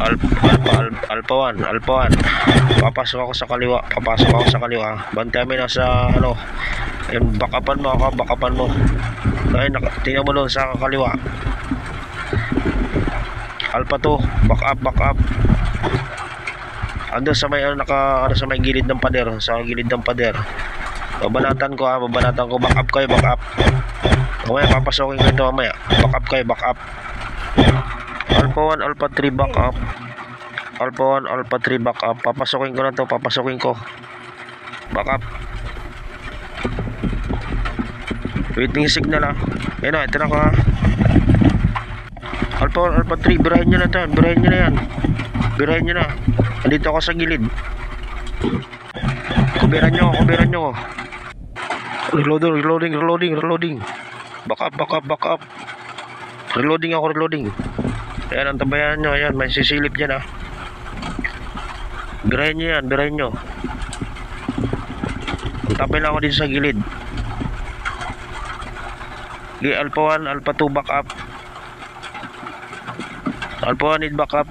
Alpha 1. Papasok ako sa kaliwa. Bantay mo na sa ano. Backupan mo. Ay, tingnan mo doon sa kaliwa. Alpha 2, back up. Ando sa may sa may gilid ng pader, Babanatan ko, back up kayo. Mamaya papasokin ko ito mamaya. Back up. Alpha 1, Alpha 3, back up. Papasokin ko na to, Back up. Waiting signal ha. Ayun na, ito na ko ha. Alpha 1, Alpha 3, birahin nyo na. Andito ako sa gilid. Kubiran nyo ko. Reloading. Back up. Reloading. Ayan, ang tabayan nyo. Ayan, may sisilip dyan ha. Birahin nyo. Tapay lang ako dito sa gilid. Alpha 1, Alpha 2, back up. Alpha 1 need back up.